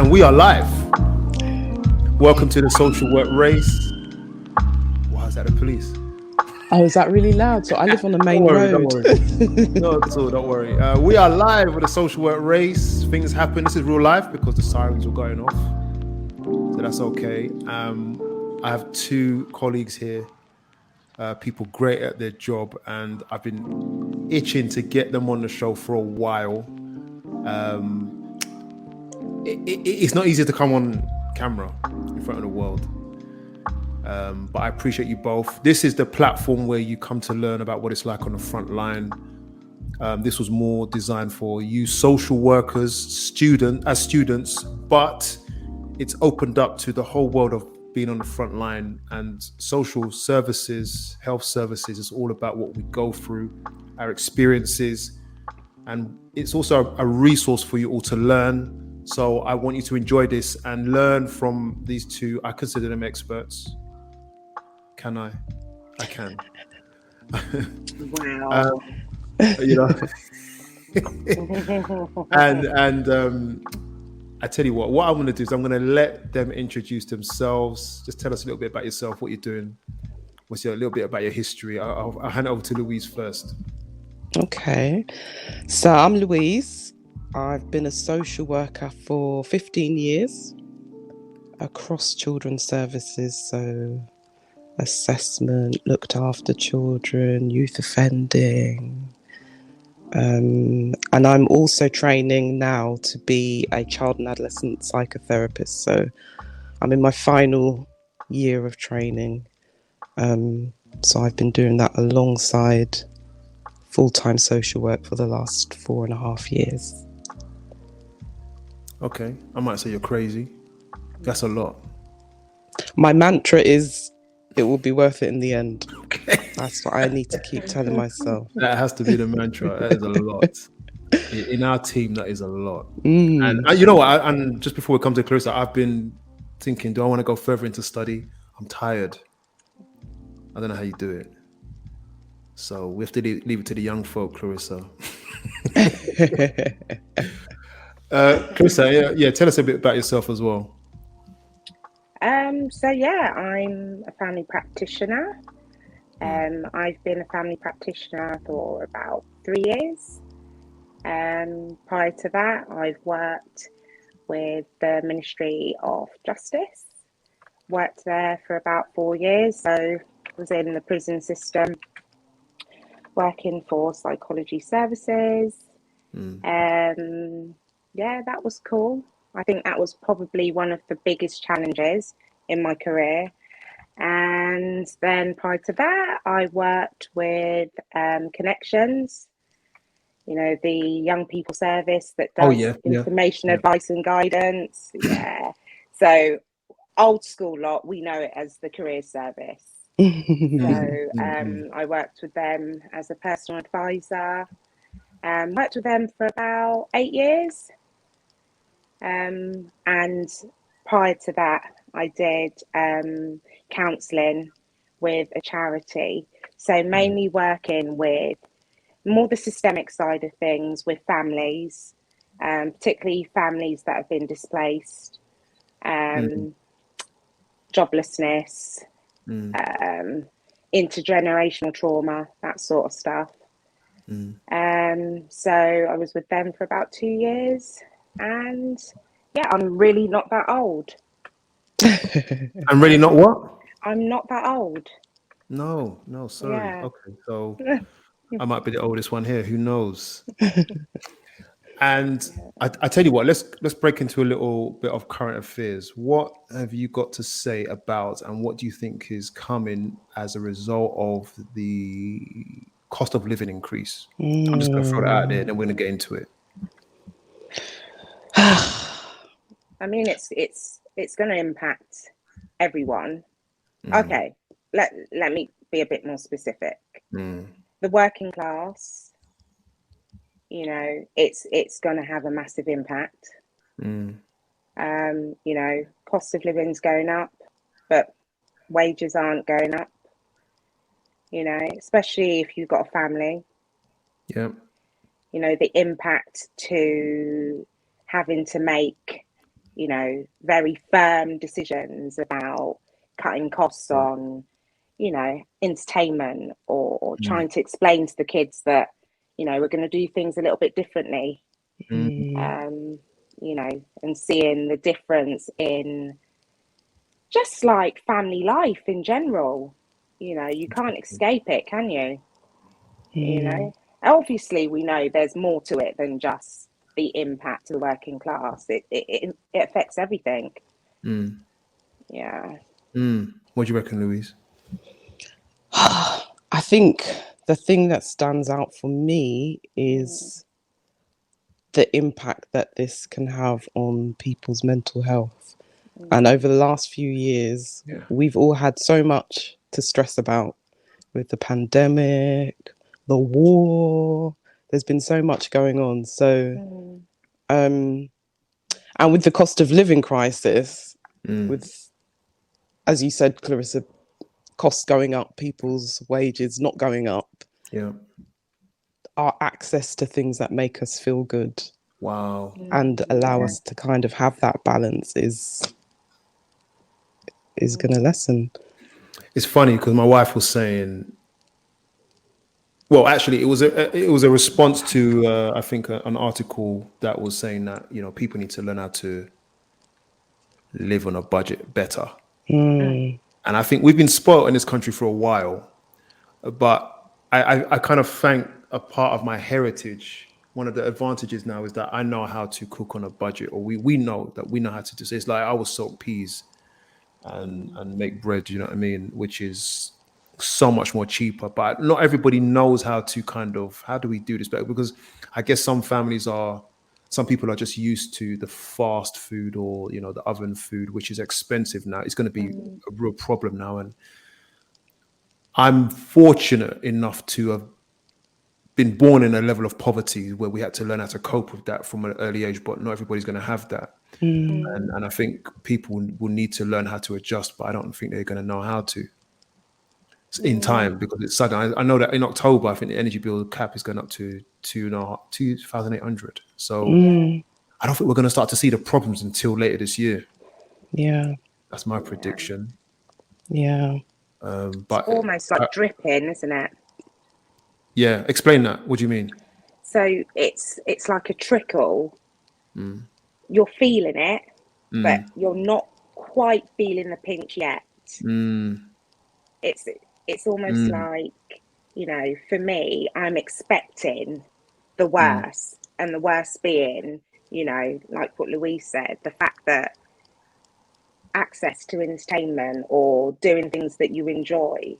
And we are live. Welcome to the social work race. Wow, is that the police? Oh, is that really loud? So I live on a main road. Don't worry. No, at all, don't worry. We are live with the social work race. Things happen. This is real life because the sirens were going off. So that's okay. I have two colleagues here, people great at their job, and I've been itching to get them on the show for a while. It's not easy to come on camera in front of the world. But I appreciate you both. This is the platform where you come to learn about what it's like on the front line. This was more designed for you social workers, students, but it's opened up to the whole world of being on the front line, and social services, health services is all about what we go through, our experiences, and it's also a resource for you all to learn. So I want you to enjoy this and learn from these two. I consider them experts. Can I? I can. Wow. You know. and I tell you what I'm going to do is I'm going to let them introduce themselves. Just tell us a little bit about yourself, what you're doing. A little bit about your history. I'll hand it over to Louise first. Okay. So I'm Louise. I've been a social worker for 15 years across children's services. So assessment, looked after children, youth offending. And I'm also training now to be a child and adolescent psychotherapist. So I'm in my final year of training. So I've been doing that alongside full-time social work for the last 4.5 years. Okay. I might say you're crazy. That's a lot. My mantra is, it will be worth it in the end. Okay. That's what I need to keep telling myself. That has to be the mantra. That is a lot. In our team, that is a lot. Mm. And you know what? And just before we come to Clarissa, I've been thinking, do I want to go further into study? I'm tired. I don't know how you do it. So we have to leave it to the young folk, Clarissa. Clarissa, yeah, tell us a bit about yourself as well. So yeah, I'm a family practitioner. I've been a family practitioner for about 3 years. Prior to that, I've worked with the Ministry of Justice. Worked there for about 4 years. So was in the prison system, working for psychology services. Yeah, that was cool. I think that was probably one of the biggest challenges in my career. And then prior to that, I worked with Connections, you know, the young people service that does information, advice and guidance. Yeah. So old school lot, we know it as the career service. So I worked with them as a personal advisor. Worked with them for about 8 years. And prior to that, I did counselling with a charity. So mainly working with more the systemic side of things with families, particularly families that have been displaced, joblessness, intergenerational trauma, that sort of stuff. So I was with them for about 2 years. And yeah, I'm really not that old. I'm really not what? I'm not that old. No, sorry. Yeah. Okay, so I might be the oldest one here. Who knows? And I tell you what, let's break into a little bit of current affairs. What have you got to say about, and what do you think is coming as a result of the cost of living increase? I'm just going to throw that out there, and then we're going to get into it. I mean, it's going to impact everyone. Okay, let me be a bit more specific. The working class, you know, it's going to have a massive impact. You know, cost of living's going up, but wages aren't going up. You know, especially if you've got a family. Yeah. You know, the impact to having to make you know, very firm decisions about cutting costs on, you know, entertainment, or trying to explain to the kids that, you know, we're going to do things a little bit differently, you know, and seeing the difference in just like family life in general. You know, you can't escape it, can you? You know, obviously, we know there's more to it than just the impact to the working class. It affects everything. Yeah. What do you reckon, Louise? I think the thing that stands out for me is the impact that this can have on people's mental health. And over the last few years, we've all had so much to stress about with the pandemic, the war. There's been so much going on. So, and with the cost of living crisis, with, as you said, Clarissa, costs going up, people's wages not going up. Yeah. Our access to things that make us feel good. Wow. And allow us to kind of have that balance is going to lessen. It's funny because my wife was saying, well, actually, it was a response to I think an article that was saying that, you know, people need to learn how to live on a budget better. And I think we've been spoiled in this country for a while, but I kind of thank a part of my heritage. One of the advantages now is that I know how to cook on a budget, or we know how to do. So it's like I will soak peas and make bread, you know what I mean, which is so much more cheaper. But not everybody knows how do we do this better? Because I guess some people are just used to the fast food, or, you know, the oven food, which is expensive now. It's going to be a real problem now. And I'm fortunate enough to have been born in a level of poverty where we had to learn how to cope with that from an early age, but not everybody's going to have that. And I think people will need to learn how to adjust, but I don't think they're going to know how to in time, because it's sudden. I know that in October, I think the energy bill cap is going up to 2,800. So I don't think we're going to start to see the problems until later this year. Yeah. That's my prediction. Yeah. But almost like dripping, isn't it? Yeah, explain that. What do you mean? So it's like a trickle. You're feeling it, but you're not quite feeling the pinch yet. It's almost like, you know, for me, I'm expecting the worst, and the worst being, you know, like what Louise said, the fact that access to entertainment or doing things that you enjoy,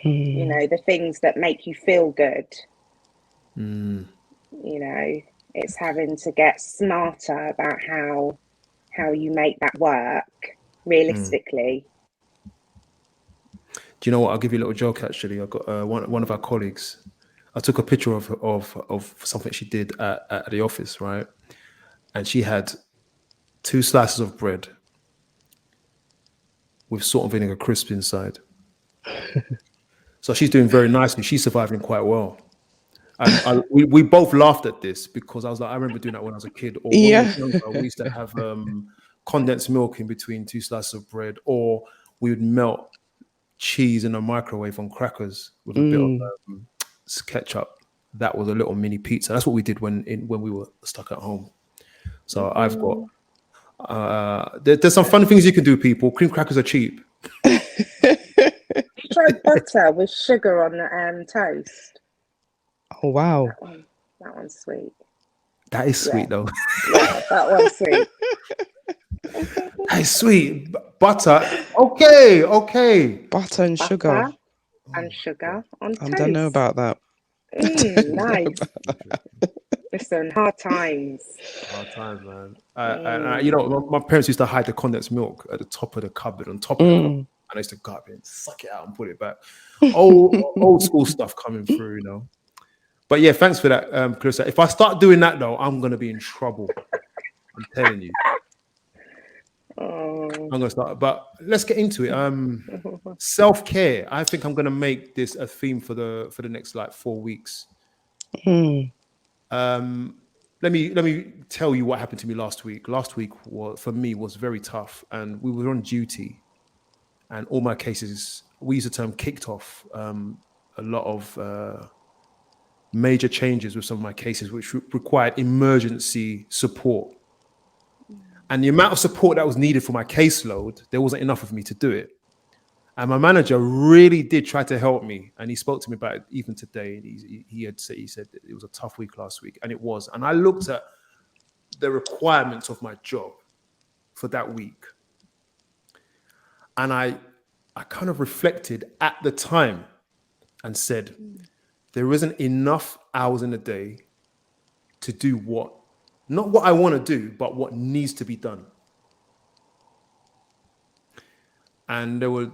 you know, the things that make you feel good, you know, it's having to get smarter about how you make that work realistically. Do you know what? I'll give you a little joke. Actually, I got one of our colleagues. I took a picture of something she did at the office, right? And she had 2 slices of bread with salt and vinegar crisp inside. So she's doing very nicely. She's surviving quite well. And we both laughed at this because I was like, I remember doing that when I was a kid. Or when we were younger, we used to have condensed milk in between 2 slices of bread, or we would melt cheese in a microwave on crackers with a bit of ketchup. That was a little mini pizza. That's what we did when we were stuck at home. So I've got there's some fun things you can do, people. Cream crackers are cheap. You try butter with sugar on toast. Oh wow, that one's sweet. That is sweet though. Yeah, that one's sweet. That is sweet. Butter. Okay. Butter and sugar. And sugar on toast. I don't know about that. Nice. Listen, hard times. Hard times, man. You know, my parents used to hide the condensed milk at the top of the cupboard, on top of the cupboard. And I used to go up and suck it out and put it back. Old school stuff coming through, you know. But yeah, thanks for that, Clarissa. If I start doing that though, I'm gonna be in trouble. I'm telling you. I'm gonna start. But let's get into it. Self-care. I think I'm gonna make this a theme for the next like 4 weeks. let me tell you what happened to me last week. Last week for me was very tough, and we were on duty, and all my cases, we use the term kicked off. A lot of major changes with some of my cases, which required emergency support. And the amount of support that was needed for my caseload, there wasn't enough of me to do it. And my manager really did try to help me, and he spoke to me about it even today. He said it was a tough week last week, and it was. And I looked at the requirements of my job for that week, and I kind of reflected at the time and said, there isn't enough hours in the day to do not what I want to do, but what needs to be done. And there were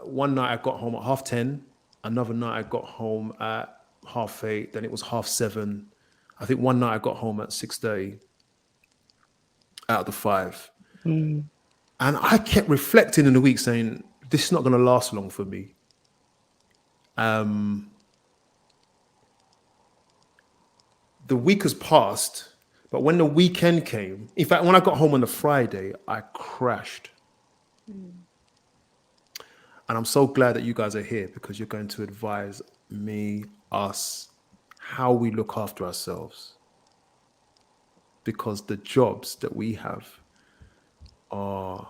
one night I got home at 10:30. Another night I got home at 8:30. Then it was 7:30. I think one night I got home at 6:30 out of the 5. And I kept reflecting in the week saying, this is not going to last long for me. The week has passed, but when the weekend came, in fact, when I got home on the Friday, I crashed. And I'm so glad that you guys are here, because you're going to advise me, us, how we look after ourselves. Because the jobs that we have are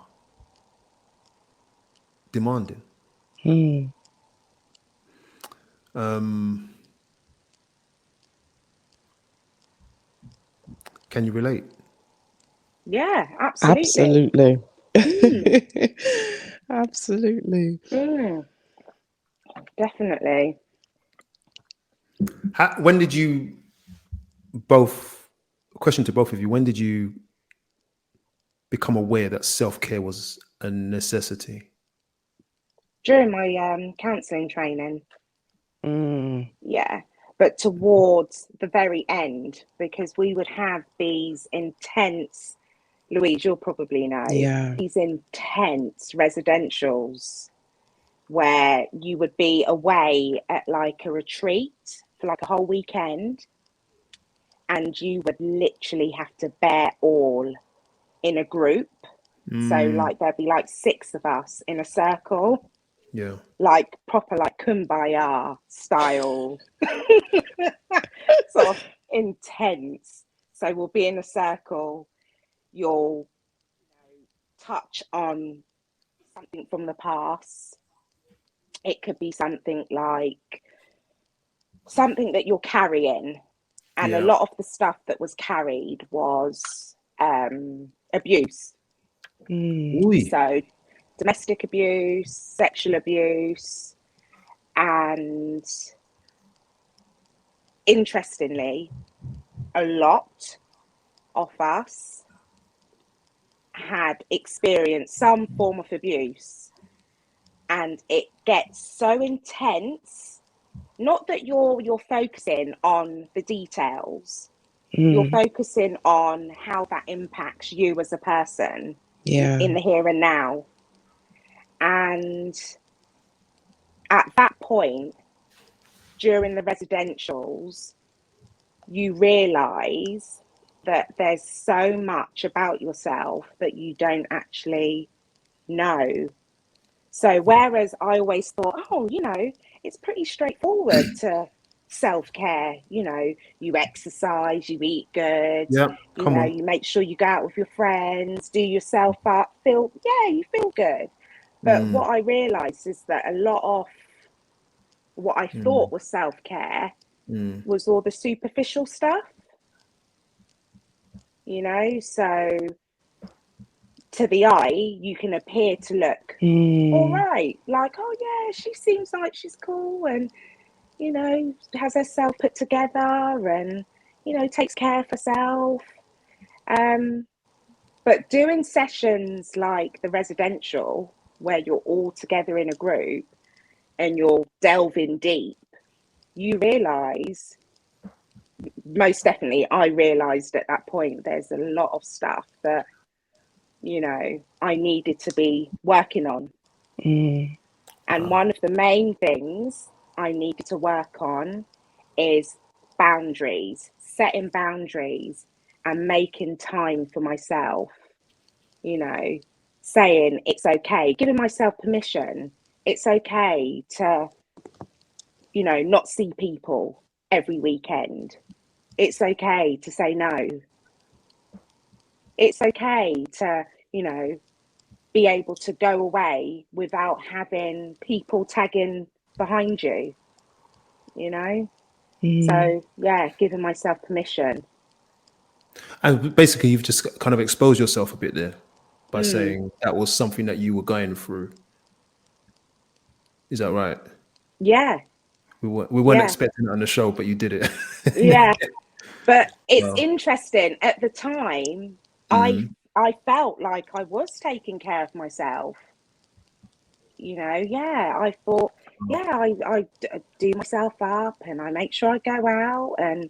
demanding. Can you relate? Yeah, absolutely. Absolutely. Definitely. When did you both, question to both of you, when did you become aware that self-care was a necessity? During my counselling training. Yeah, but towards the very end, because we would have these intense, Louise, you'll probably know, these intense residentials where you would be away at like a retreat for like a whole weekend, and you would literally have to bear all in a group. So like there'd be like 6 of us in a circle. Yeah. Like proper like kumbaya style. Sort of intense. So we'll be in a circle, you'll touch on something from the past. It could be something like something that you're carrying. And a lot of the stuff that was carried was abuse. So domestic abuse, sexual abuse, and interestingly, a lot of us had experienced some form of abuse, and it gets so intense. Not that you're focusing on the details, you're focusing on how that impacts you as a person in the here and now. And at that point, during the residentials, you realise that there's so much about yourself that you don't actually know. So whereas I always thought, it's pretty straightforward to self-care, you exercise, you eat good, you make sure you go out with your friends, do yourself up, you feel good. But what I realised is that a lot of what I thought was self-care was all the superficial stuff, so to the eye, you can appear to look all right, like, oh yeah, she seems like she's cool and, has herself put together and, takes care of herself. But doing sessions like the residential, where you're all together in a group and you're delving deep, you realise, most definitely I realised at that point, there's a lot of stuff that, I needed to be working on. And one of the main things I needed to work on is boundaries, setting boundaries and making time for myself, you know, saying it's okay, giving myself permission. It's okay to, you know, not see people every weekend. It's okay to say no. It's okay to, you know, be able to go away without having people tagging behind you, you know? So, yeah, giving myself permission. And basically, you've just kind of exposed yourself a bit there by saying that was something that you were going through. Is that right? Yeah, We weren't yeah, expecting it on the show, but you did it. yeah. But it's Wow. interesting. At the time, I felt like I was taking care of myself. You know, yeah, I thought, yeah, do myself up and I make sure I go out and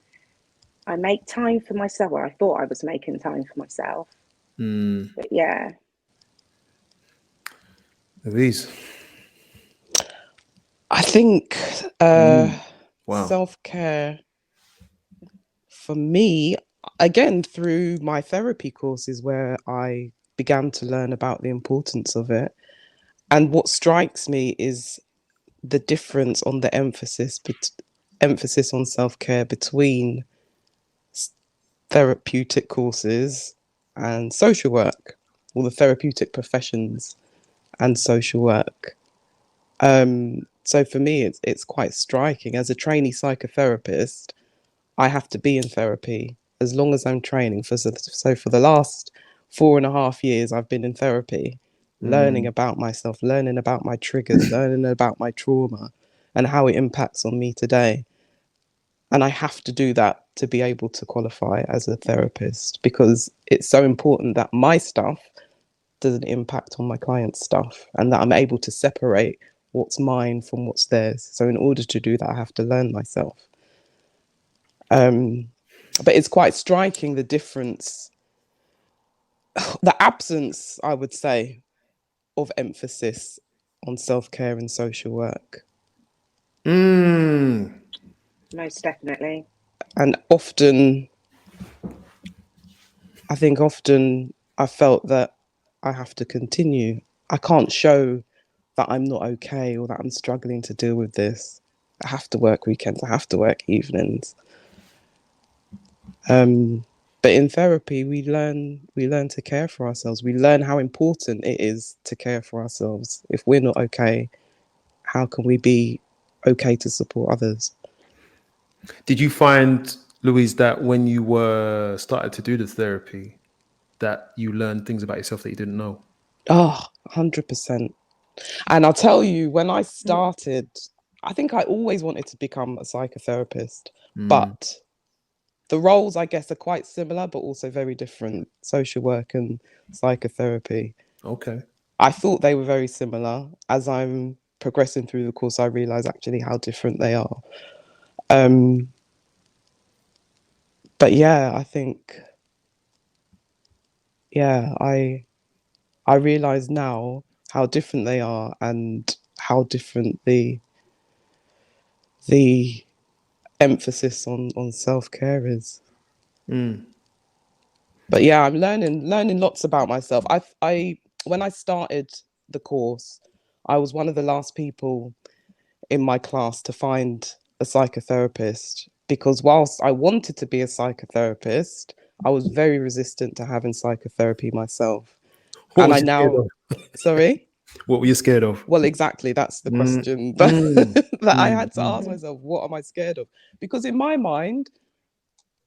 I make time for myself. Well, I thought I was making time for myself. But yeah. Louise. I think Wow. self-care for me, again, through my therapy courses where I began to learn about the importance of it. And what strikes me is the difference on the emphasis on self-care between therapeutic courses and social work, or the therapeutic professions and social work. So for me, it's quite striking. As a trainee psychotherapist, I have to be in therapy as long as I'm training. So for the last 4.5 years, I've been in therapy, learning about myself, learning about my triggers, learning about my trauma and how it impacts on me today. And I have to do that to be able to qualify as a therapist, because it's so important that my stuff doesn't impact on my client's stuff and that I'm able to separate what's mine from what's theirs. So in order to do that, I have to learn myself. But it's quite striking, the difference, the absence, I would say, of emphasis on self-care and social work. Most definitely. And often I felt that I have to continue. I can't show that I'm not okay or that I'm struggling to deal with this. I have to work weekends, I have to work evenings. But in therapy, we learn to care for ourselves. We learn how important it is to care for ourselves. If we're not okay, how can we be okay to support others? Did you find, Louise, that when you were started to do the therapy, that you learned things about yourself that you didn't know? Oh, 100%. And I'll tell you, when I started, I think I always wanted to become a psychotherapist, but the roles, I guess, are quite similar, but also very different. Social work and psychotherapy. Okay. I thought they were very similar. As I'm progressing through the course, I realize actually how different they are. But yeah, I think, yeah, I realize now how different they are and how different the emphasis on self-care is. But yeah, I'm learning lots about myself. I when I started the course, I was one of the last people in my class to find a psychotherapist, because whilst I wanted to be a psychotherapist, I was very resistant to having psychotherapy myself. What And was I you scared now, of? sorry? What were you scared of? Well, exactly, that's the question that, that I had to ask myself, what am I scared of? Because in my mind,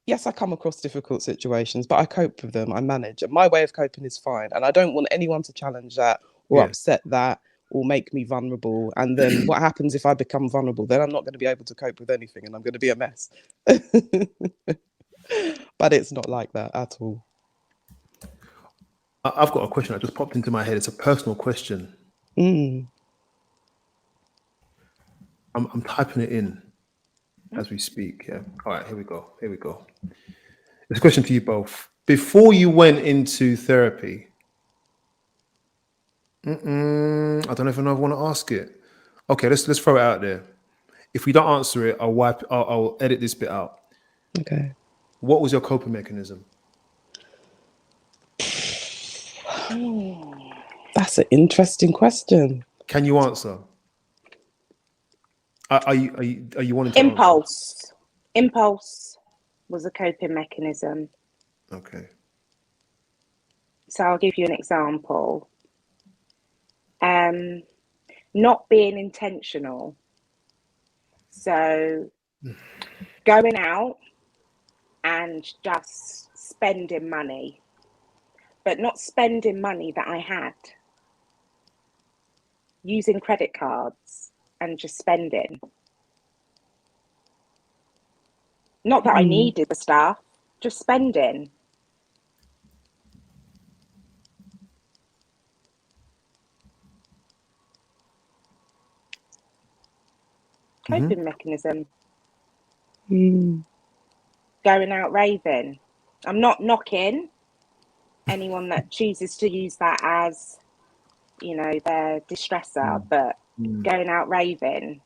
yes, I come across difficult situations, but I cope with them, I manage. And my way of coping is fine. And I don't want anyone to challenge that or Yeah. upset that or make me vulnerable. And then what happens if I become vulnerable? Then I'm not going to be able to cope with anything and I'm going to be a mess. But it's not like that at all. I've got a question that just popped into my head. It's a personal question. I'm typing it in as we speak. Yeah. All right. Here we go. It's a question to you both. Before you went into therapy, I don't know if I want to ask it. Okay, let's throw it out there. If we don't answer it, I'll edit this bit out. Okay. What was your coping mechanism? That's an interesting question. Can you answer? Are you wanting to answer? Impulse was a coping mechanism. Okay. So I'll give you an example. Not being intentional. So going out and just spending money, but not spending money that I had. Using credit cards and just spending. Not that I needed the stuff, just spending. Coping mechanism. Going out raving. I'm not knocking anyone that chooses to use that as, their distressor, but going out raving,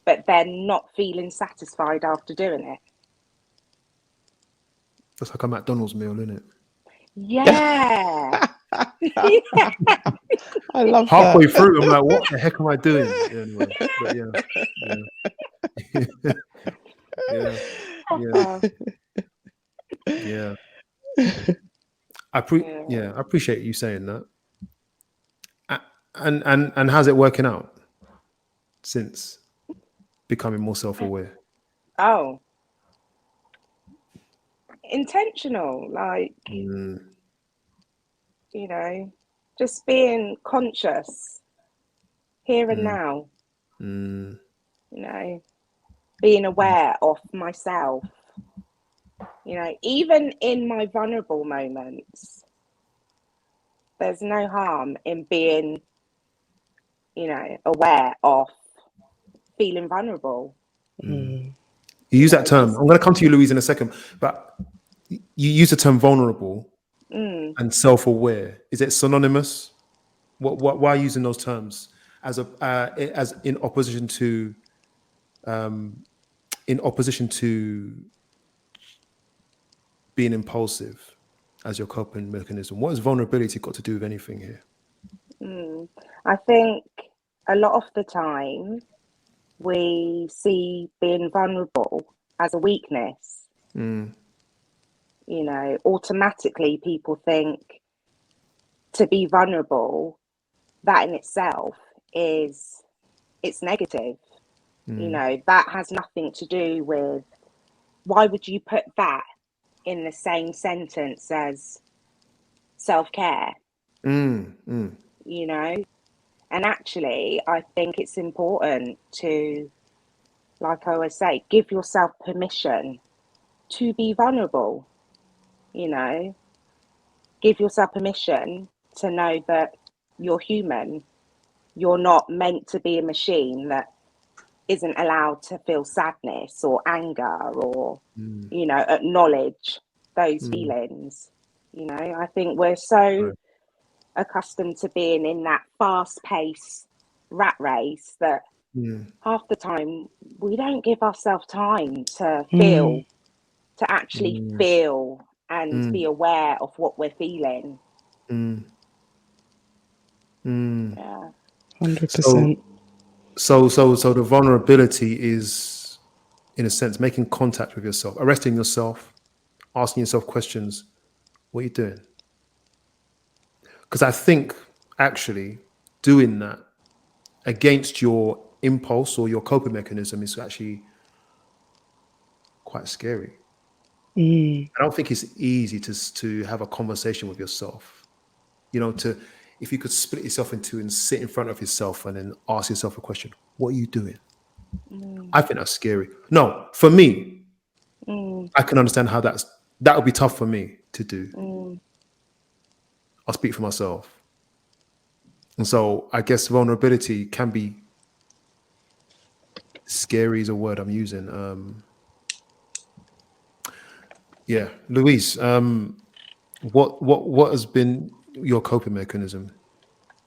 but then not feeling satisfied after doing it. That's like a McDonald's meal, isn't it? Yeah. Yeah. I love Halfway that. through, I'm like, what the heck am I doing? Anyway, but yeah. I appreciate you saying that. And how's it working out since becoming more self-aware? Oh, intentional, like, just being conscious here and now, being aware of myself, even in my vulnerable moments, there's no harm in being, aware of feeling vulnerable. You use that term. I'm going to come to you, Louise, in a second, but you use the term vulnerable and self-aware. Is it synonymous? Why are you using those terms as in opposition to being impulsive as your coping mechanism? What has vulnerability got to do with anything here? I think a lot of the time we see being vulnerable as a weakness. Automatically people think to be vulnerable, that in itself it's negative. That has nothing to do with, why would you put that in the same sentence as self-care? And actually, I think it's important to, like I always say, give yourself permission to be vulnerable. Give yourself permission to know that you're human. You're not meant to be a machine that isn't allowed to feel sadness or anger or, acknowledge those feelings. I think we're so accustomed to being in that fast-paced rat race that half the time we don't give ourselves time to feel, to actually feel and be aware of what we're feeling. Yeah. 100%. So the vulnerability is, in a sense, making contact with yourself, arresting yourself, asking yourself questions. What are you doing? Because I think actually doing that against your impulse or your coping mechanism is actually quite scary. I don't think it's easy to have a conversation with yourself. If you could split yourself into and sit in front of yourself and then ask yourself a question, what are you doing? I think that's scary. No, for me, I can understand how that would be tough for me to do. I'll speak for myself. And so I guess vulnerability can be scary is a word I'm using. Louise, what has been your coping mechanism,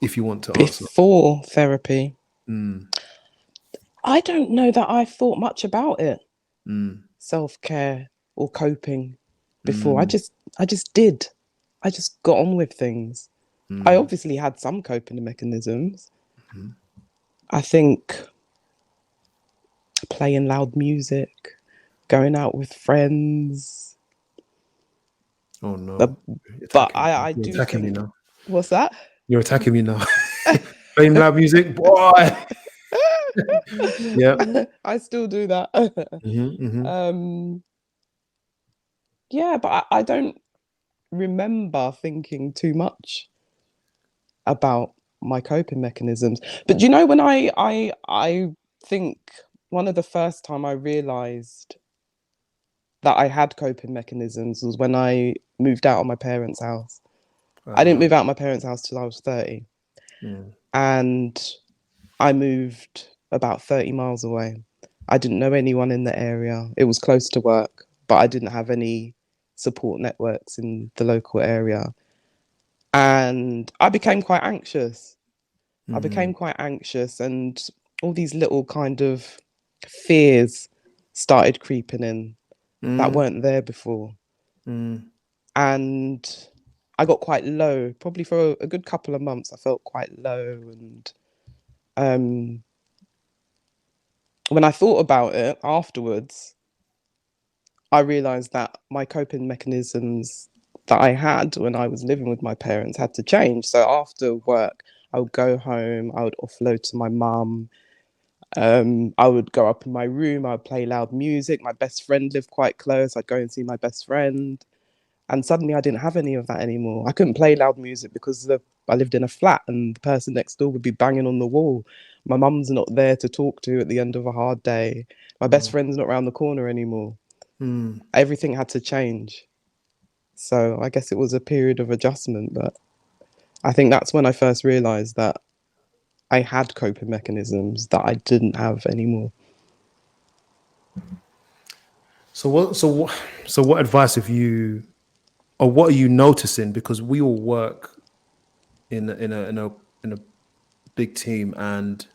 if you want to answer? Before therapy, I don't know that I thought much about it. Self-care or coping before. I just did. I just got on with things. I obviously had some coping mechanisms. I think playing loud music, going out with friends. Oh no! But I You're do attacking me think. now. What's that? You're attacking me now. Playing loud music, boy. Yeah. I still do that. Yeah, but I don't remember thinking too much about my coping mechanisms. But do you know, when I think one of the first time I realized that I had coping mechanisms was when I moved out of my parents' house. I didn't move out of my parents' house till I was 30. And I moved about 30 miles away. I didn't know anyone in the area. It was close to work, but I didn't have any support networks in the local area. And I became quite anxious. And all these little kind of fears started creeping in that weren't there before. And I got quite low, probably for a good couple of months. I felt quite low. And when I thought about it afterwards, I realized that my coping mechanisms that I had when I was living with my parents had to change. So after work, I would go home, I would offload to my mum. I would go up in my room, I would play loud music. My best friend lived quite close. I'd go and see my best friend. And suddenly I didn't have any of that anymore. I couldn't play loud music because I lived in a flat and the person next door would be banging on the wall. My mum's not there to talk to at the end of a hard day. My best friend's not around the corner anymore. Everything had to change. So I guess it was a period of adjustment, but I think that's when I first realized that I had coping mechanisms that I didn't have anymore. So what advice have you, or what are you noticing? Because we all work in a big team, and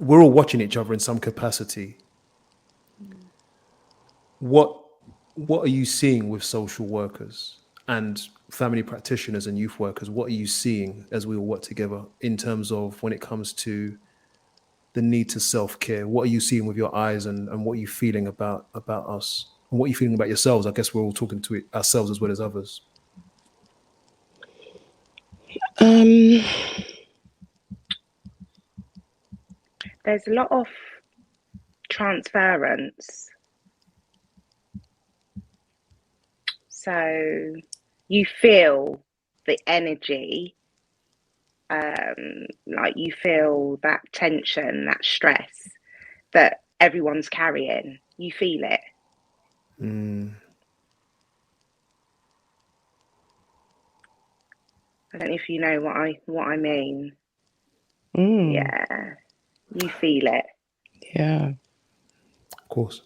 we're all watching each other in some capacity. What are you seeing with social workers and family practitioners and youth workers? What are you seeing as we all work together in terms of when it comes to the need to self-care? What are you seeing with your eyes, and what are you feeling about us? And what are you feeling about yourselves? I guess we're all talking to ourselves as well as others. There's a lot of transference. So you feel the energy, like you feel that tension, that stress that everyone's carrying. You feel it. I don't know if you know what I mean. Yeah, you feel it. Yeah. Of course.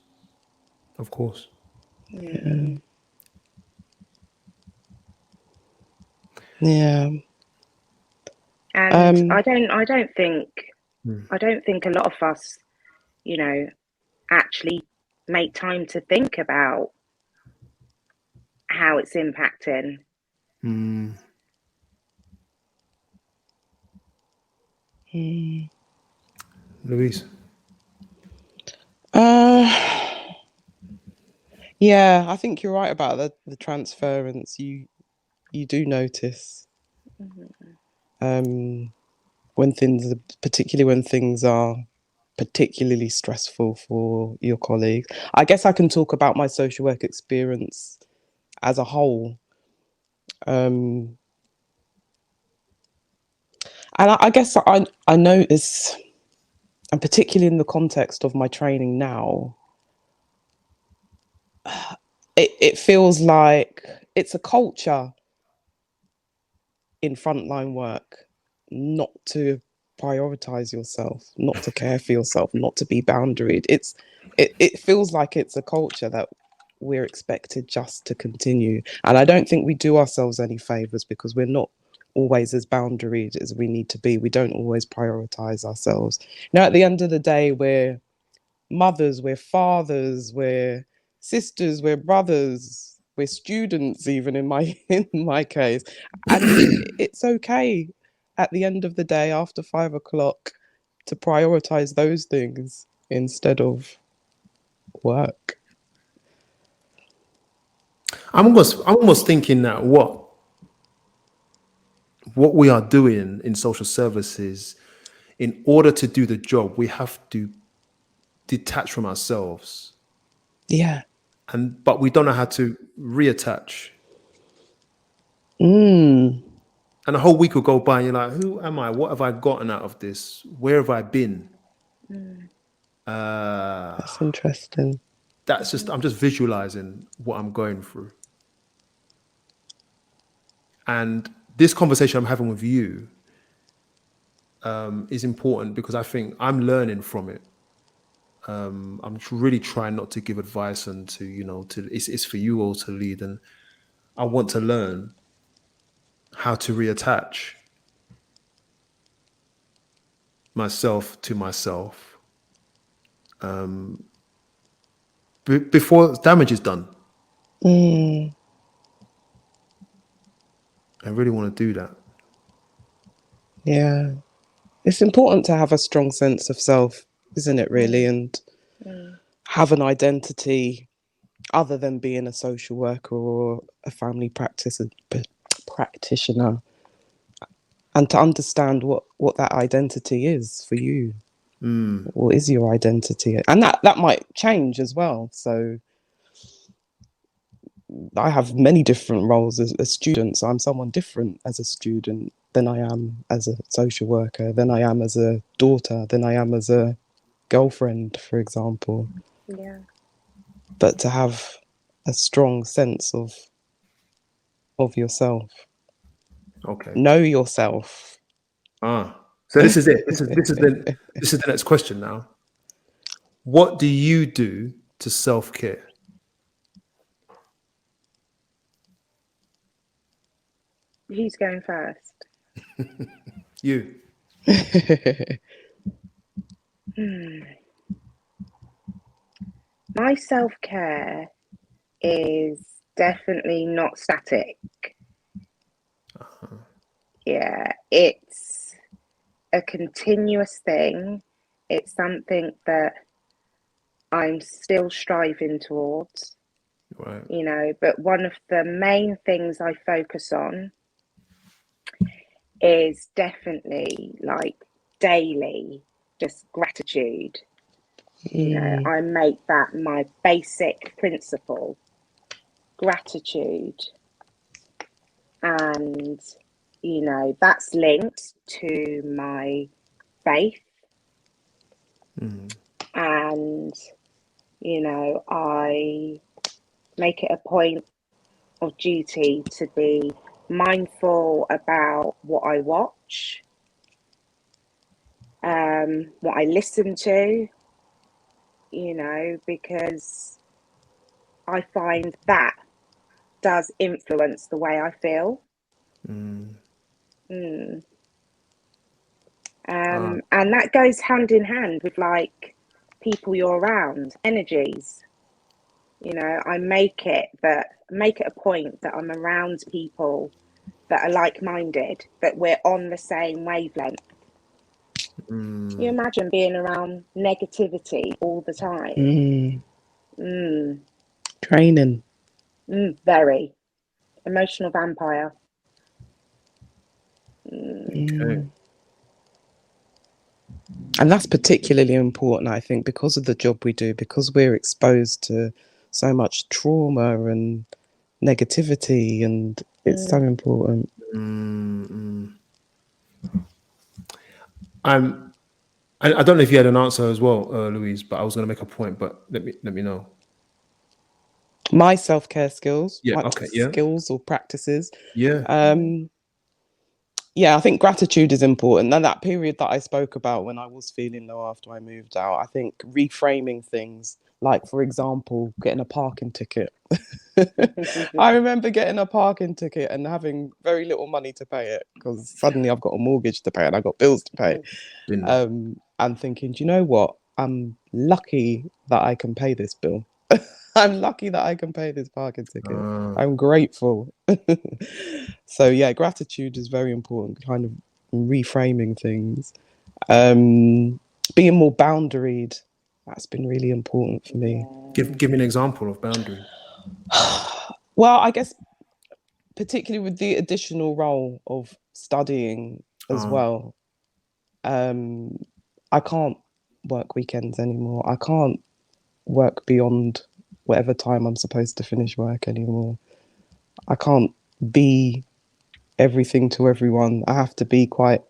Yeah. And I don't think a lot of us, you know, actually make time to think about how it's impacting. Louise? Yeah, I think you're right about the transference. You do notice when things, particularly when things are particularly stressful for your colleagues. I guess I can talk about my social work experience as a whole. And I guess I notice, and particularly in the context of my training now, it feels like it's a culture in frontline work not to prioritize yourself, not to care for yourself, not to be boundaried. It feels like it's a culture that we're expected just to continue. And I don't think we do ourselves any favors, because we're not always as boundaried as we need to be. We don't always prioritize ourselves. At the end of the day, we're mothers, we're fathers, we're sisters, we're brothers, we're students, even in my case. And it's okay at the end of the day, after 5 o'clock, to prioritize those things instead of work. I'm almost thinking that what we are doing in social services, in order to do the job, we have to detach from ourselves, Yeah. but we don't know how to reattach. Mm, And a whole week will go by, and you're like, who am I? What have I gotten out of this? Where have I been? that's interesting. I'm just visualizing what I'm going through. And this conversation I'm having with you is important because I think I'm learning from it. I'm really trying not to give advice and it's for you all to lead. And I want to learn how to reattach myself to myself before damage is done. Mm, I really want to do that. yeah. It's important to have a strong sense of self, isn't it, really? And have an identity other than being a social worker or a family practitioner, and to understand what that identity is for you. What is your identity? And that might change as well. So I have many different roles as a student. So I'm someone different as a student than I am as a social worker, than I am as a daughter, than I am as a girlfriend, for example. Yeah. But to have a strong sense of yourself. Okay. Know yourself. So this is it. This is the next question now. What do you do to self-care? Who's going first? You. My self-care is definitely not static. Yeah, it's a continuous thing. It's something that I'm still striving towards, Right. but one of the main things I focus on is definitely like daily, just gratitude. I make that my basic principle, gratitude. And, that's linked to my faith. And, I make it a point of duty to be mindful about what I watch, what I listen to, because I find that does influence the way I feel. And that goes hand in hand with like people you're around, energies. I make it a point that I'm around people that are like-minded, that we're on the same wavelength. You imagine being around negativity all the time. Training. Very emotional vampire. Okay. And that's particularly important, I think, because of the job we do, because we're exposed to so much trauma and negativity, and it's so important. I don't know if you had an answer as well, Louise, but I was going to make a point, but let me know. My self-care skills, Yeah. Okay. Yeah. skills or practices. Yeah. Yeah, I think gratitude is important. And that period that I spoke about when I was feeling low after I moved out, I think reframing things, like, for example, getting a parking ticket. I remember getting a parking ticket and having very little money to pay it because suddenly I've got a mortgage to pay and I've got bills to pay. And thinking, do you know what? I'm lucky that I can pay this bill. I'm lucky that I can pay this parking ticket. I'm grateful. So yeah, gratitude is very important, kind of reframing things. Being more boundaried, that's been really important for me. Give me an example of boundary. Well, I guess particularly with the additional role of studying as well. I can't work weekends anymore. I can't work beyond whatever time I'm supposed to finish work anymore. I can't be everything to everyone. I have to be quite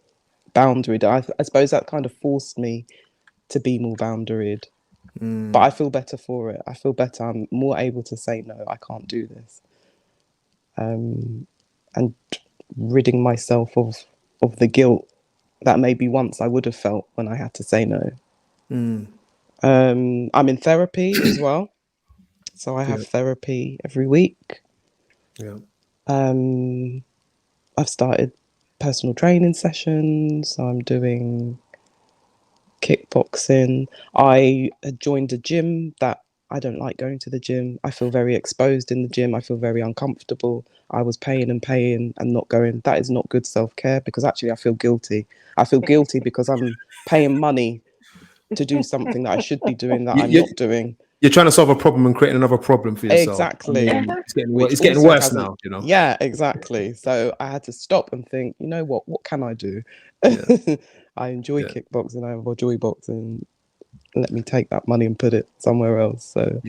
boundaried. I suppose that kind of forced me to be more boundaried. But I feel better for it. I feel better. I'm more able to say, no, I can't do this. And ridding myself of the guilt that maybe once I would have felt when I had to say no. I'm in therapy as well. So I have therapy every week. Yeah. I've started personal training sessions. So I'm doing kickboxing. I had joined a gym that I don't like going to the gym. I feel very exposed in the gym. I feel very uncomfortable. I was paying and not going. That is not good self-care, because actually I feel guilty. I feel guilty because I'm paying money to do something that I should be doing that I'm not doing. You're trying to solve a problem and creating another problem for yourself. Exactly. I mean, it's getting worse now, you know. Yeah, exactly. So I had to stop and think, you know what can I do? I enjoy kickboxing, I enjoy boxing. Let me take that money and put it somewhere else. So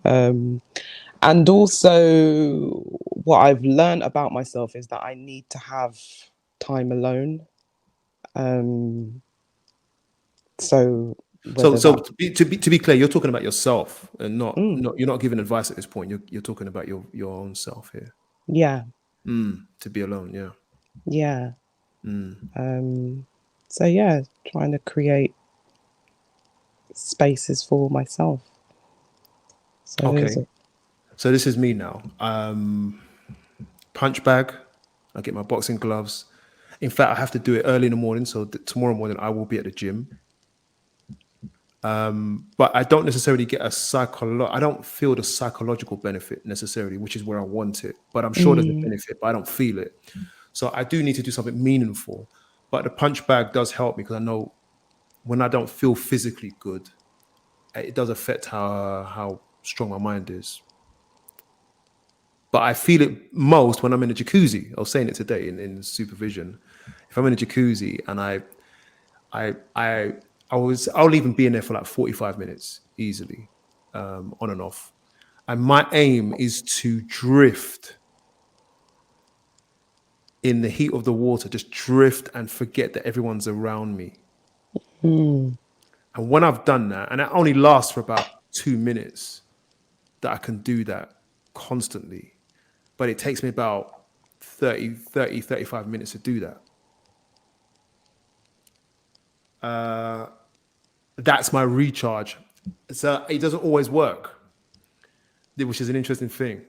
and also what I've learned about myself is that I need to have time alone. So to be clear, you're talking about yourself and not you're not giving advice at this point. You're talking about your own self here. Yeah. To be alone. Yeah. Yeah. So yeah, trying to create spaces for myself. So okay. So this is me now. Punch bag. I get my boxing gloves. In fact, I have to do it early in the morning. So tomorrow morning I will be at the gym. But I don't necessarily get I don't feel the psychological benefit necessarily, which is where I want it. But I'm sure there's a benefit, but I don't feel it. So I do need to do something meaningful. But the punch bag does help me, because I know when I don't feel physically good, it does affect how strong my mind is. But I feel it most when I'm in a jacuzzi. I was saying it today in supervision. If I'm in a jacuzzi and I'll even be in there for like 45 minutes easily, on and off. And my aim is to drift in the heat of the water, just drift and forget that everyone's around me. And when I've done that, and it only lasts for about 2 minutes, that I can do that constantly. But it takes me about 35 minutes to do that. That's my recharge. So it doesn't always work, which is an interesting thing.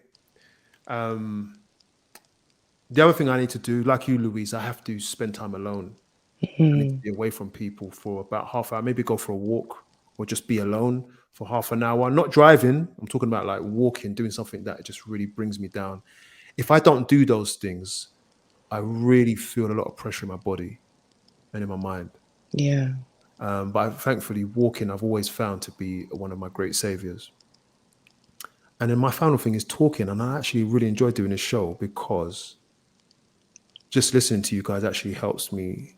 The other thing I need to do, like you, Louise, I have to spend time alone. I need to be away from people for about half an hour, maybe go for a walk or just be alone for half an hour. Not driving. I'm talking about like walking, doing something that just really brings me down. If I don't do those things, I really feel a lot of pressure in my body and in my mind. Yeah. But thankfully, walking, I've always found to be one of my great saviors. And then my final thing is talking. And I actually really enjoy doing this show, because just listening to you guys actually helps me.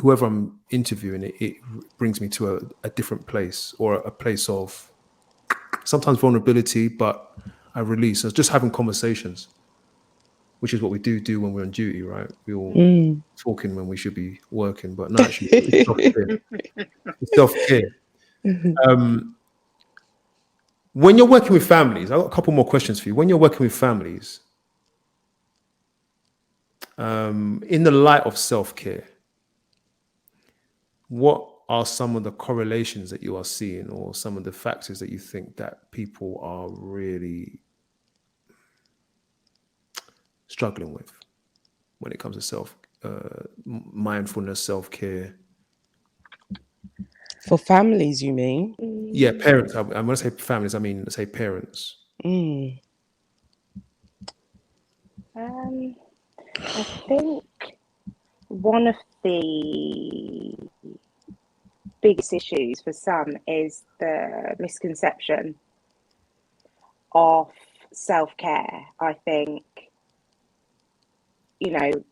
Whoever I'm interviewing, it brings me to a different place, or a place of sometimes vulnerability, but I release. So just having conversations, which is what we do when we're on duty, right? We all talking when we should be working, but not actually. It's self-care. When you're working with families, I've got a couple more questions for you. When you're working with families, in the light of self-care, what are some of the correlations that you are seeing, or some of the factors that you think that people are really struggling with when it comes to mindfulness, self-care? For families, you mean? Yeah, parents. I when I say families, I mean say parents. Mm. I think one of the biggest issues for some is the misconception of self-care. I think,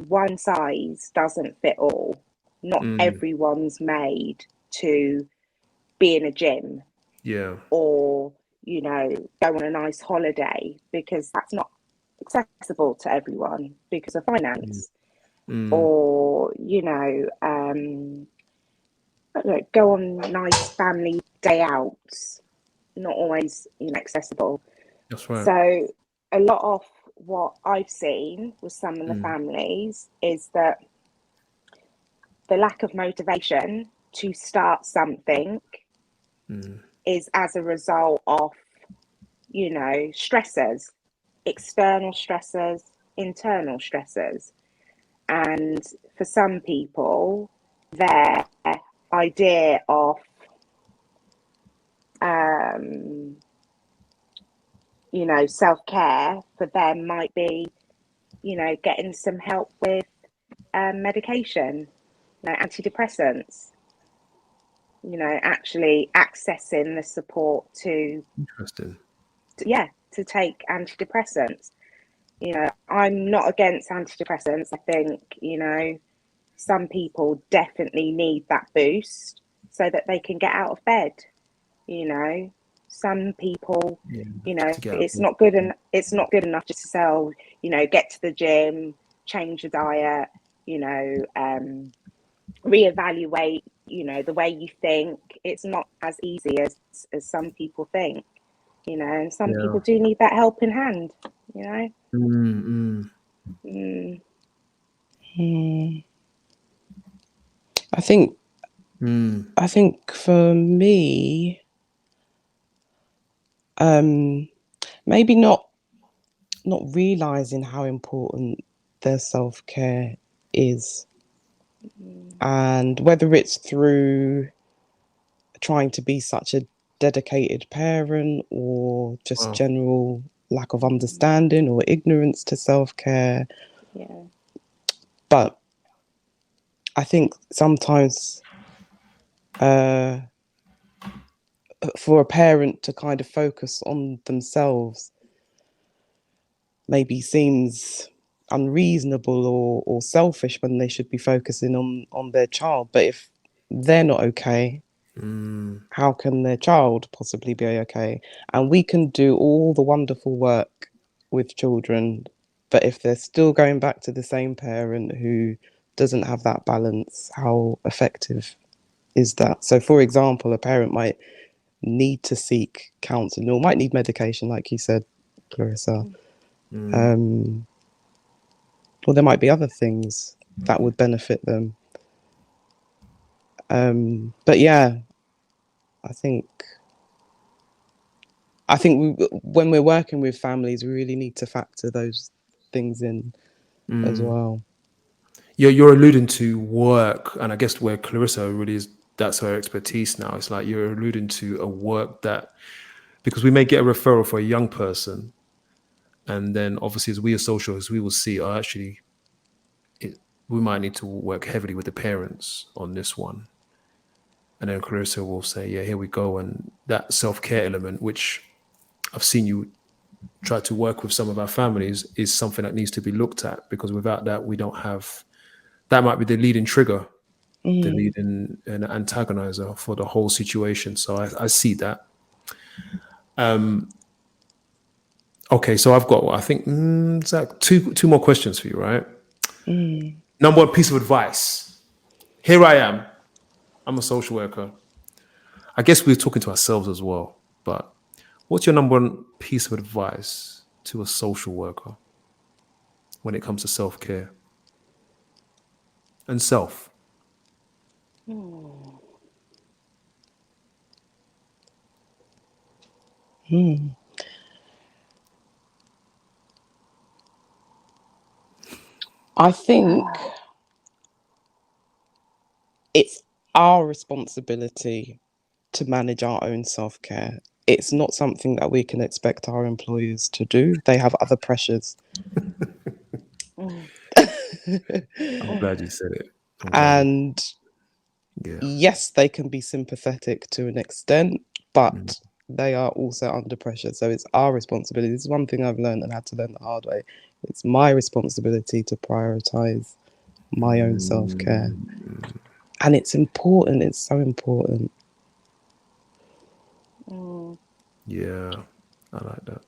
one size doesn't fit all. Not Mm, everyone's made to be in a gym yeah. or, go on a nice holiday, because that's not accessible to everyone because of Mm, finance. mm, Or, I don't know, go on nice family day outs, not always, accessible. that's right. So a lot of what I've seen with some of the Mm, families is that the lack of motivation to start something mm, is as a result of, stressors, external stressors, internal stressors. And for some people, their idea of, um, self care for them might be, getting some help with medication, antidepressants, actually accessing the support interesting. yeah, to take antidepressants. I'm not against antidepressants. I think, some people definitely need that boost so that they can get out of bed. You know, some people, Yeah, to get out it's of not good and it's not good enough just to sell, get to the gym, change your diet, reevaluate, the way you think. It's not as easy as some people think, and some yeah. people do need that helping hand, you know. Mm, mm, Mm, Mm. I think mm, I think for me, um, maybe not realizing how important their self care is, mm, and whether it's through trying to be such a dedicated parent or just wow. general lack of mm, understanding or ignorance to self care. yeah. But I think sometimes uh, for a parent to kind of focus on themselves maybe seems unreasonable or selfish when they should be focusing on their child. But if they're not okay, Mm, how can their child possibly be okay? And we can do all the wonderful work with children, but if they're still going back to the same parent who doesn't have that balance, how effective is that? So, for example, a parent might need to seek counseling or might need medication, like you said, Clarissa. mm, Um, or there might be other things that would benefit them. But yeah, I think when we're working with families, we really need to factor those things in as mm. well. You're alluding to work, and I guess where Clarissa really is, that's her expertise now. It's like you're alluding to a work that, because we may get a referral for a young person, and then obviously as we as social workers, we will see, oh, actually, we might need to work heavily with the parents on this one. And then Clarissa will say, yeah, here we go. And that self-care element, which I've seen you try to work with some of our families, is something that needs to be looked at, because without that, we don't have, that might be the leading trigger, the Mm, leading an antagonizer for the whole situation. So I see that. Okay, so I've got, I think, Zach, two more questions for you, right? mm, Number one piece of advice. Here I am. I'm a social worker. I guess we're talking to ourselves as well, but what's your number one piece of advice to a social worker when it comes to self care and self? Mm. mm. I think Ah, it's our responsibility to manage our own self-care. It's not something that we can expect our employers to do. They have other pressures. Mm. I'm glad you said it. I'm glad And yeah. yes, they can be sympathetic to an extent, but Mm. they are also under pressure. So it's our responsibility. This is one thing I've learned and had to learn the hard way. It's my responsibility to prioritize my own self-care. Mm. And it's important. It's so important. Mm. Yeah, I like that.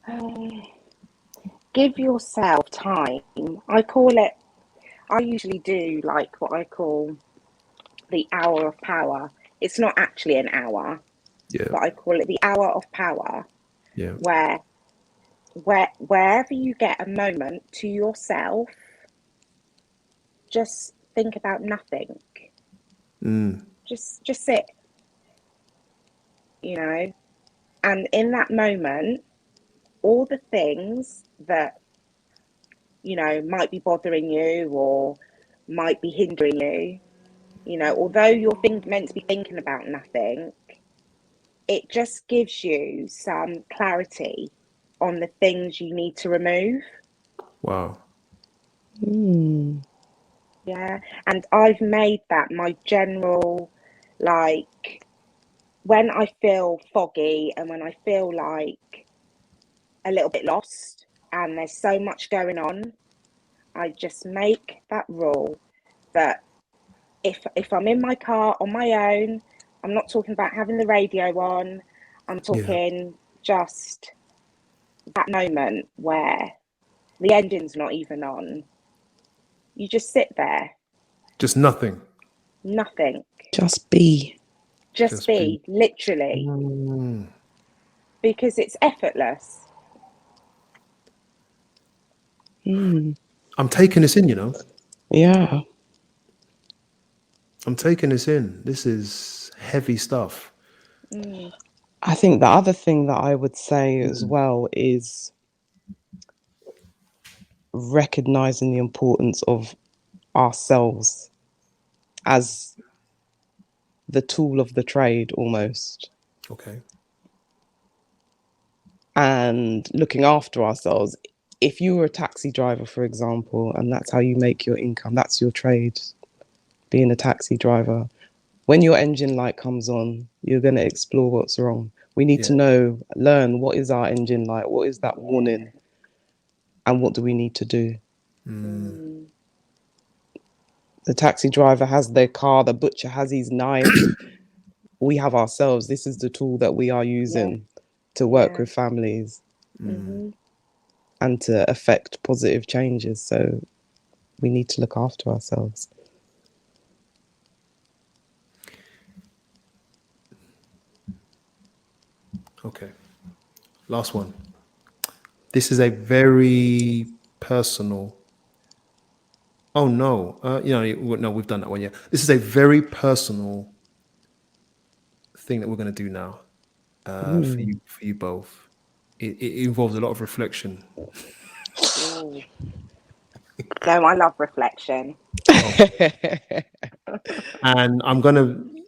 Give yourself time. I usually do like what I call the hour of power. It's not actually an hour, Yeah, but I call it the hour of power, yeah. wherever you get a moment to yourself, just think about nothing. Mm. Just sit, you know, and in that moment, all the things that, you know, might be bothering you or might be hindering you, you know, although you're meant to be thinking about nothing, it just gives you some clarity on the things you need to remove. Wow. Mm. Yeah. And I've made that my general, like, when I feel foggy and when I feel like a little bit lost and there's so much going on, I just make that rule that if I'm in my car on my own, I'm not talking about having the radio on, I'm Yeah. talking just that moment where the engine's not even on. You just sit there, Just nothing. nothing, Just be. just Just be. be, literally, Mm. because it's effortless. Mm. I'm taking this in, you know. Yeah. I'm taking this in. This is heavy stuff. Mm, I think the other thing that I would say as Mm. well is recognizing the importance of ourselves as the tool of the trade almost, Okay. and looking after ourselves. If you were a taxi driver, for example, and that's how you make your income, that's your trade, being a taxi driver. When your engine light comes on, you're going to explore what's wrong. We need Yeah. to learn what is our engine light, what is that warning, and what do we need to do. Mm. mm, The taxi driver has their car, the butcher has his knife. We have ourselves. This is the tool that we are yeah, using to work yeah. with families Mm. and to affect positive changes. So we need to look after ourselves. Okay. Last one. This is a very personal. Oh no. No, we've done that one. Yeah. This is a very personal thing that we're going to do now. For you both. It involves a lot of reflection. Ooh. No, I love reflection. And I'm going to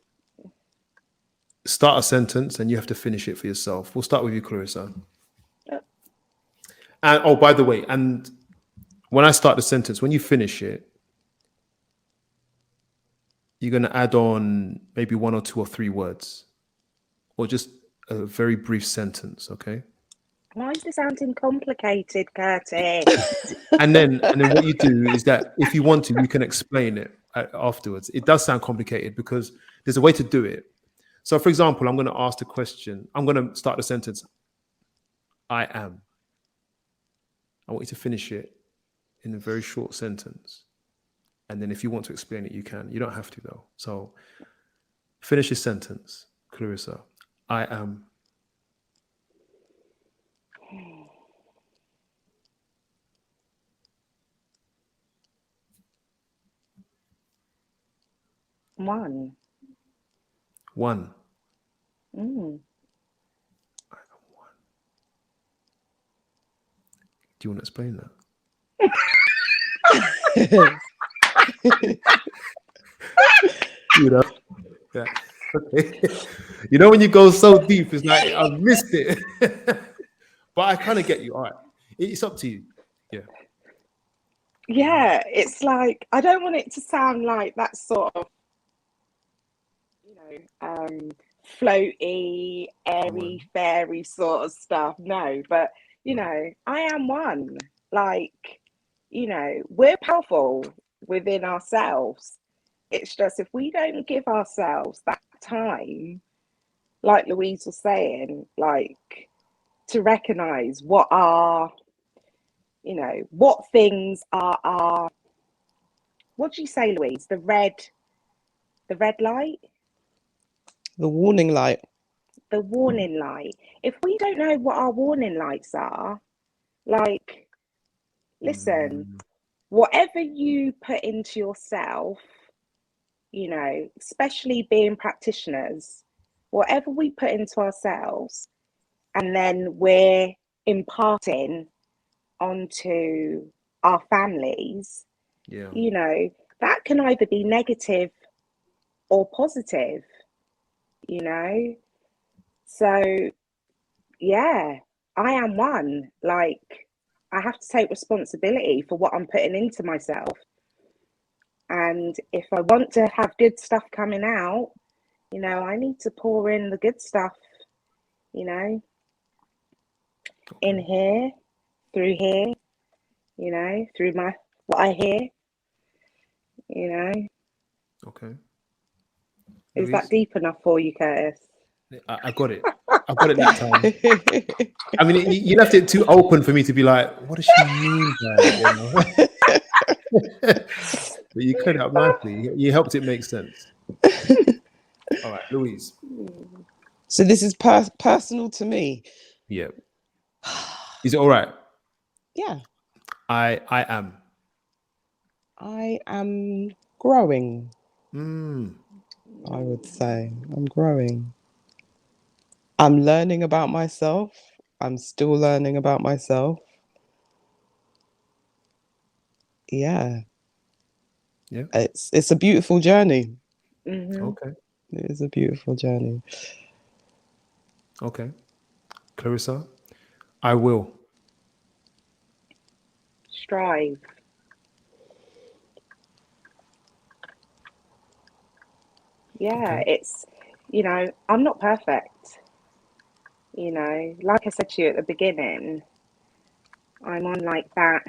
start a sentence and you have to finish it for yourself. We'll start with you, Clarissa. And oh, by the way, and when I start the sentence, when you finish it, you're going to add on maybe 1 or 2 or 3 words or just a very brief sentence. Okay. Why is this sounding complicated, Curtis? And then what you do is that if you want to, you can explain it afterwards. It does sound complicated because there's a way to do it. So, for example, I'm going to ask the question. I'm going to start the sentence. I am. I want you to finish it in a very short sentence. And then if you want to explain it, you can. You don't have to, though. So finish your sentence, Clarissa. I am. One. One. Mm. I am one. Do you want to explain that? You know? Yeah. Okay. You know when you go so deep, it's like I've missed it. But I kind of get you. All right, it's up to you. Yeah. Yeah, it's like I don't want it to sound like that sort of, you know, floaty, Right. airy, fairy sort of stuff. No, but you Right. know, I am one. Like, you know, we're powerful within ourselves. It's just if we don't give ourselves that time, like Louise was saying, like to recognize what are, you know, what things are our, what do you say, Louise? The red light, The warning light. the warning light. If we don't know what our warning lights are, like, listen, Mm, whatever you put into yourself, you know, especially being practitioners, whatever we put into ourselves, and then we're imparting onto our families, yeah. you know, that can either be negative or positive, you know? So, yeah, I am one. Like, I have to take responsibility for what I'm putting into myself. And if I want to have good stuff coming out, you know, I need to pour in the good stuff, you know, in Okay. here, through here, you know, through my what I hear, you know. Okay. Is that Louise, deep enough for you, Curtis? I got it. I got it that time. I mean, you left it too open for me to be like, what does she mean by it? You know? But you cleared it up nicely. You helped it make sense. All right, Louise. So this is personal to me. Yeah. Is it all right? Yeah, I am. I am growing, Mm, I would say. I'm growing. I'm learning about myself. I'm still learning about myself. Yeah, yeah. it's a beautiful journey. Mm-hmm. Okay. It is a beautiful journey. Okay. Clarissa, I will. Strive. Yeah, Okay. it's, you know, I'm not perfect. You know, like I said to you at the beginning, I'm on like that,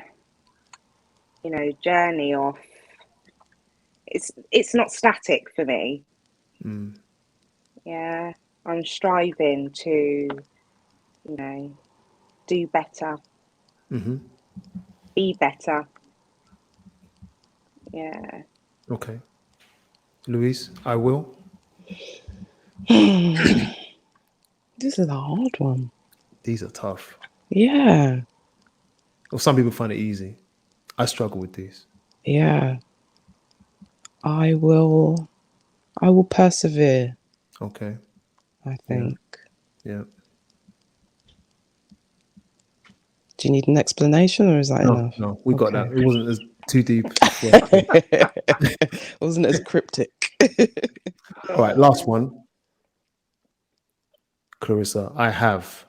you know, journey of it's not static for me. Mm, Yeah, I'm striving to, you know, do better, hmm. be better. Yeah. Okay. Louise, I will. This is a hard one. These are tough. Yeah, Well, some people find it easy. I struggle with these. yeah. I will I will persevere, Okay. I Yeah. think. Yeah. Do you need an explanation or is that No, enough? no, we got that. Okay. It wasn't as too deep. Yeah. Wasn't as cryptic. All right. Last one. Clarissa, I have.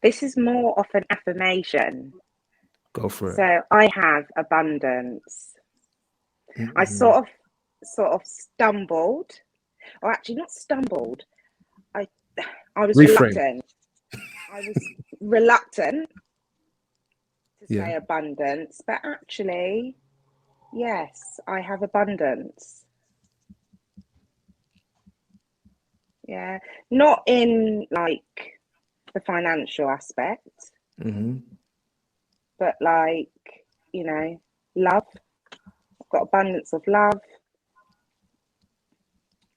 This is more of an affirmation. Go for it. So I have abundance. I Mm-hmm. sort of stumbled, or actually not stumbled. I I was Reframe. reluctant. I was reluctant to Yeah. say abundance, but actually, yes, I have abundance. Yeah, not in like the financial aspect, Mm-hmm. but like, you know, love. I've got abundance of love.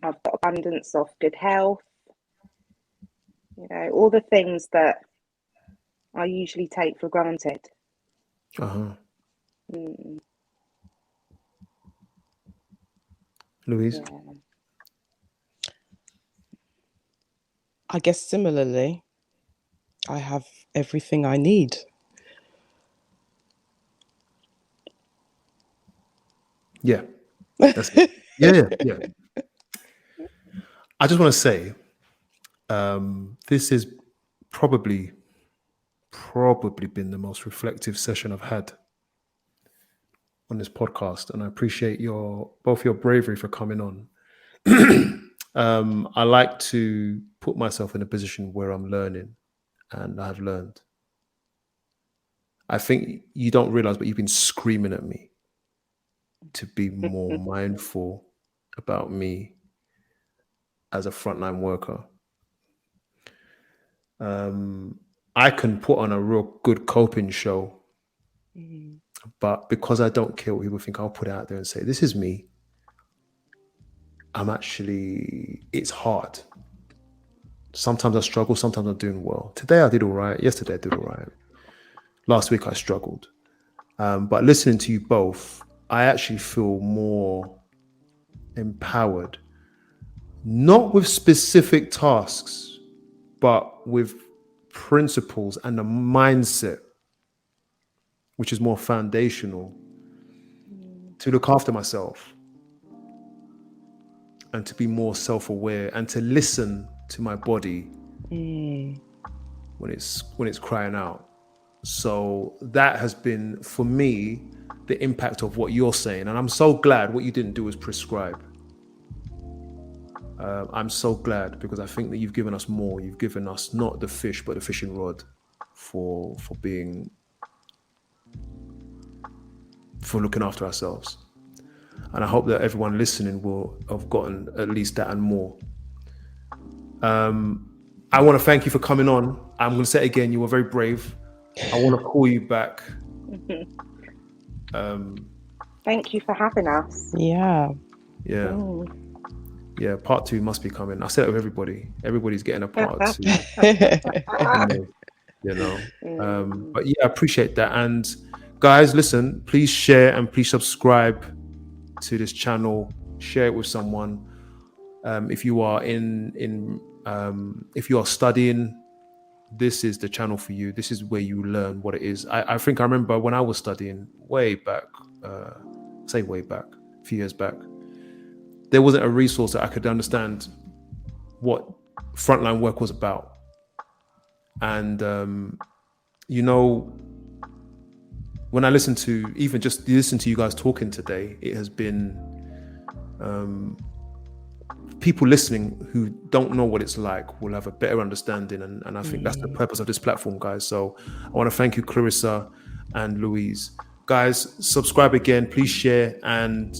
I've got abundance of good health. You know, all the things that I usually take for granted. Uh-huh. Mm, Louise. yeah. I guess similarly, I have everything I need. Yeah, that's it. Yeah. I just want to say, this has probably been the most reflective session I've had on this podcast, and I appreciate both your bravery for coming on. I like to put myself in a position where I'm learning, and I have learned. I think you don't realize, but you've been screaming at me to be more mindful about me as a frontline worker. I can put on a real good coping show, but because I don't care what people think, I'll put it out there and say, this is me. It's hard. Sometimes I struggle, sometimes I'm doing well. Today I did all right. Yesterday I did all right. Last week I struggled. But listening to you both, I actually feel more empowered, not with specific tasks, but with principles and a mindset, which is more foundational, to look after myself and to be more self-aware and to listen to my body when it's crying out. So that has been, for me, the impact of what you're saying. And I'm so glad what you didn't do was prescribe. I'm so glad, because I think that you've given us more. You've given us not the fish, but the fishing rod for looking after ourselves. And I hope that everyone listening will have gotten at least that and more. I want to thank you for coming on. I'm going to say it again, you were very brave. I want to call you back. Thank you for having us. Yeah. Yeah, part 2 must be coming. I said it with everybody. Everybody's getting a part 2. You know. But yeah, I appreciate that. And guys, listen, please share and please subscribe to this channel. Share it with someone. If you are if you are studying, this is the channel for you. This is where you learn what it is. I think I remember when I was studying way back, a few years back, there wasn't a resource that I could understand what frontline work was about. And, when I listen to you guys talking today, it has been people listening who don't know what it's like will have a better understanding. And I think that's the purpose of this platform, guys. So I want to thank you, Clarissa and Louise. Guys, subscribe again, please share, and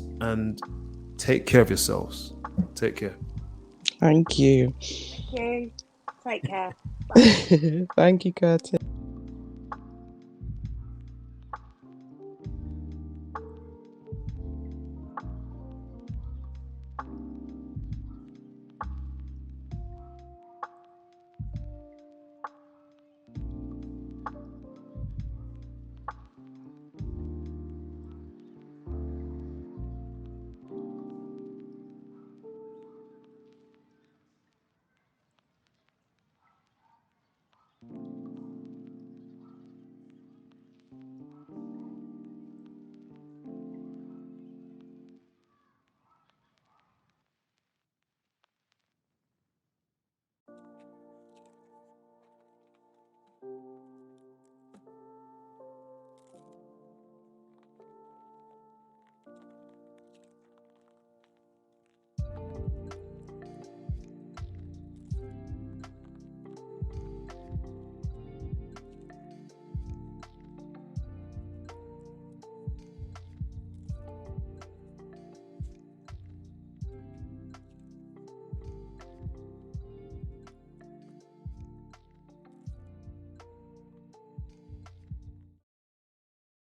take care of yourselves. Take care. Thank you. Thank you. Take care. Bye. Thank you, Curtis.